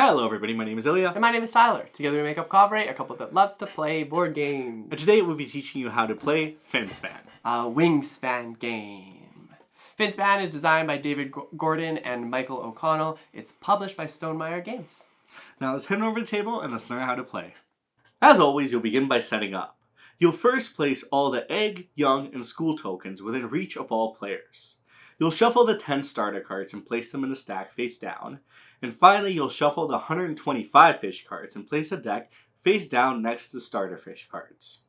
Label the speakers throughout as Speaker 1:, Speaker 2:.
Speaker 1: Hello everybody, my name is Ilya.
Speaker 2: And my name is Tyler. Together we make up Kovray, a couple that loves to play board games.
Speaker 1: And today we'll be teaching you how to play Finspan.
Speaker 2: A wingspan game. Finspan is designed by David Gordon and Michael O'Connell. It's published by Stonemaier Games.
Speaker 1: Now let's head over to the table and let's learn how to play. As always, you'll begin by setting up. You'll first place all the egg, young, and school tokens within reach of all players. You'll shuffle the 10 starter cards and place them in a stack face down. And finally, you'll shuffle the 125 fish cards and place a deck face down next to the starter fish cards.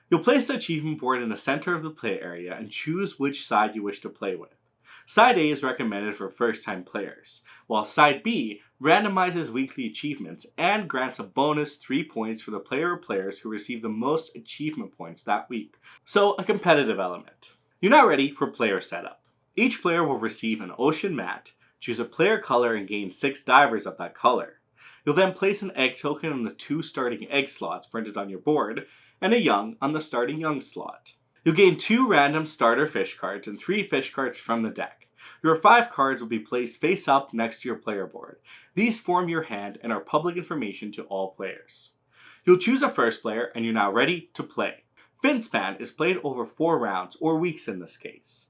Speaker 1: You'll place the achievement board in the center of the play area and choose which side you wish to play with. Side A is recommended for first-time players, while Side B randomizes weekly achievements and grants a bonus 3 points for the player or players who receive the most achievement points that week, so a competitive element. You're now ready for player setup. Each player will receive an ocean mat, choose a player color and gain 6 divers of that color. You'll then place an egg token on the 2 starting egg slots printed on your board, and a young on the starting young slot. You'll gain 2 random starter fish cards and 3 fish cards from the deck. Your 5 cards will be placed face up next to your player board. These form your hand and are public information to all players. You'll choose a first player and you're now ready to play. Finspan is played over 4 rounds, or weeks in this case.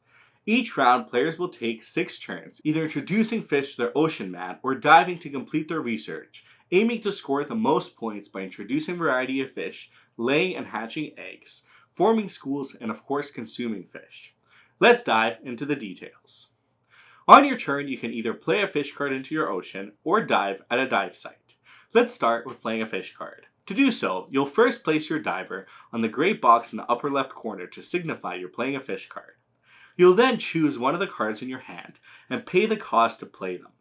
Speaker 1: Each round, players will take 6 turns, either introducing fish to their ocean mat or diving to complete their research, aiming to score the most points by introducing a variety of fish, laying and hatching eggs, forming schools, and of course consuming fish. Let's dive into the details. On your turn, you can either play a fish card into your ocean or dive at a dive site. Let's start with playing a fish card. To do so, you'll first place your diver on the gray box in the upper left corner to signify you're playing a fish card. You'll then choose one of the cards in your hand and pay the cost to play them.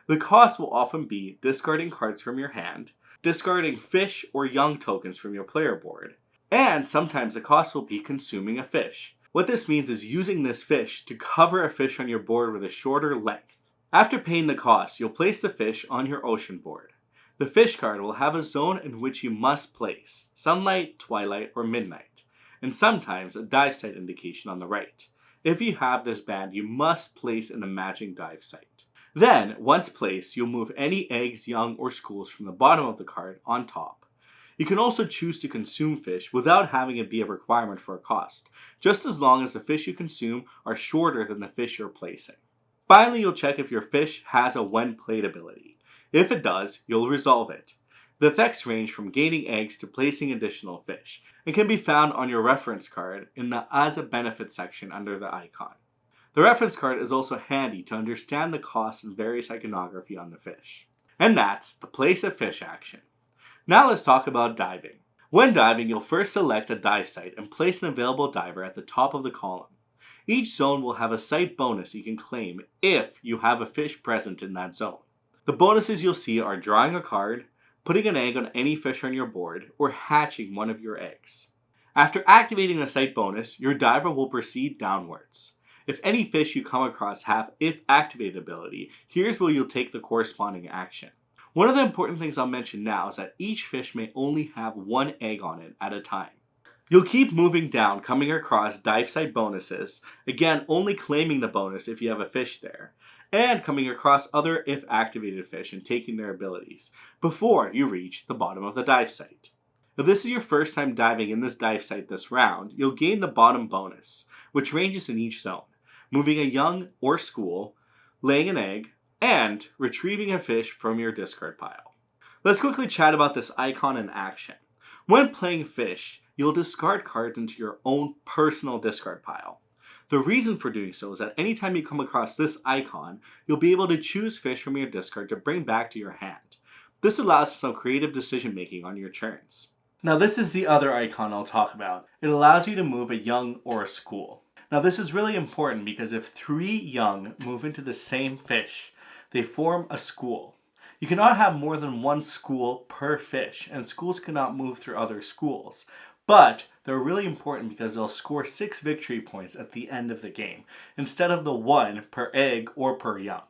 Speaker 1: The cost will often be discarding cards from your hand, discarding fish or young tokens from your player board, and sometimes the cost will be consuming a fish. What this means is using this fish to cover a fish on your board with a shorter length. After paying the cost, you'll place the fish on your ocean board. The fish card will have a zone in which you must place, sunlight, twilight, or midnight, and sometimes a dive site indication on the right. If you have this band, you must place in the matching dive site. Then, once placed, you'll move any eggs, young, or schools from the bottom of the card on top. You can also choose to consume fish without having it be a requirement for a cost, just as long as the fish you consume are shorter than the fish you're placing. Finally, you'll check if your fish has a when played ability. If it does, you'll resolve it. The effects range from gaining eggs to placing additional fish, and can be found on your reference card in the As a Benefit section under the icon. The reference card is also handy to understand the costs and various iconography on the fish. And that's the place a fish action. Now let's talk about diving. When diving, you'll first select a dive site and place an available diver at the top of the column. Each zone will have a site bonus you can claim if you have a fish present in that zone. The bonuses you'll see are drawing a card, putting an egg on any fish on your board, or hatching one of your eggs. After activating the site bonus, your diver will proceed downwards. If any fish you come across have if activated ability, here's where you'll take the corresponding action. One of the important things I'll mention now is that each fish may only have 1 egg on it at a time. You'll keep moving down, coming across dive site bonuses, again only claiming the bonus if you have a fish there, and coming across other if activated fish and taking their abilities, before you reach the bottom of the dive site. If this is your first time diving in this dive site this round, you'll gain the bottom bonus, which ranges in each zone, moving a young or school, laying an egg, and retrieving a fish from your discard pile. Let's quickly chat about this icon in action. When playing fish, you'll discard cards into your own personal discard pile. The reason for doing so is that anytime you come across this icon, you'll be able to choose fish from your discard to bring back to your hand. This allows for some creative decision making on your turns. Now this is the other icon I'll talk about. It allows you to move a young or a school. Now this is really important because if 3 young move into the same fish, they form a school. You cannot have more than 1 school per fish, and schools cannot move through other schools. But they're really important because they'll score 6 victory points at the end of the game, instead of the 1 per egg or per young.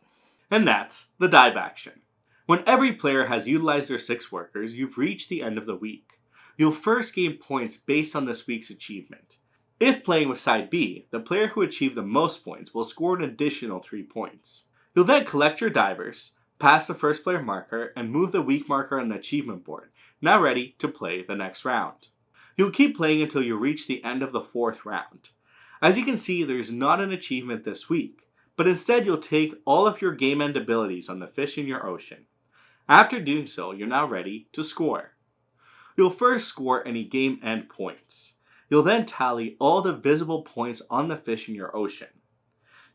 Speaker 1: And that's the dive action. When every player has utilized their 6 workers, you've reached the end of the week. You'll first gain points based on this week's achievement. If playing with side B, the player who achieved the most points will score an additional 3 points. You'll then collect your divers, Pass the first player marker and move the weak marker on the achievement board. Now ready to play the next round. You'll keep playing until you reach the end of the 4th round. As you can see, there's not an achievement this week, but instead you'll take all of your game end abilities on the fish in your ocean. After doing so, you're now ready to score. You'll first score any game end points. You'll then tally all the visible points on the fish in your ocean.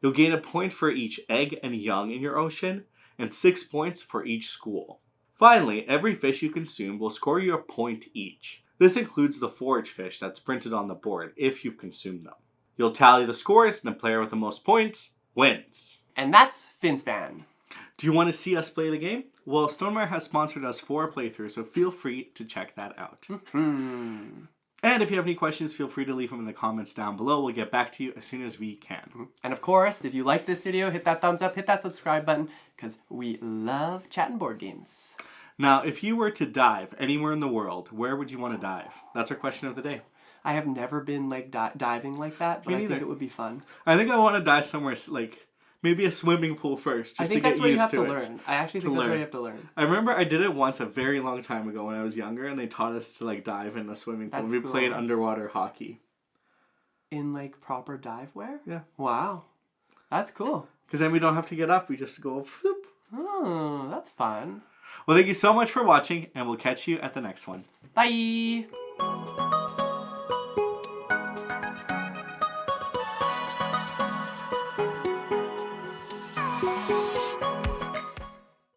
Speaker 1: You'll gain a point for each egg and young in your ocean, and 6 points for each school. Finally, every fish you consume will score you a point each. This includes the forage fish that's printed on the board if you've consumed them. You'll tally the scores, and the player with the most points wins.
Speaker 2: And that's Finspan.
Speaker 1: Do you want to see us play the game? Well, Stonemaier has sponsored us for a playthrough, so feel free to check that out. And if you have any questions, feel free to leave them in the comments down below. We'll get back to you as soon as we can.
Speaker 2: And of course, if you like this video, hit that thumbs up, hit that subscribe button, because we love chatting board games.
Speaker 1: Now, if you were to dive anywhere in the world, where would you want to dive? That's our question of the day.
Speaker 2: I have never been like diving like that, but I think it would be fun.
Speaker 1: I think I want to dive somewhere like maybe a swimming pool first, just to get used to it.
Speaker 2: I think that's what you have to learn. I actually think that's what you have to learn.
Speaker 1: I remember I did it once a very long time ago when I was younger, and they taught us to like dive in a swimming pool.
Speaker 2: That's
Speaker 1: We
Speaker 2: cool.
Speaker 1: played underwater hockey.
Speaker 2: In like proper dive wear?
Speaker 1: Yeah.
Speaker 2: Wow. That's cool.
Speaker 1: Because then we don't have to get up. We just go whoop.
Speaker 2: Oh, that's fun.
Speaker 1: Well, thank you so much for watching, and we'll catch you at the next one.
Speaker 2: Bye!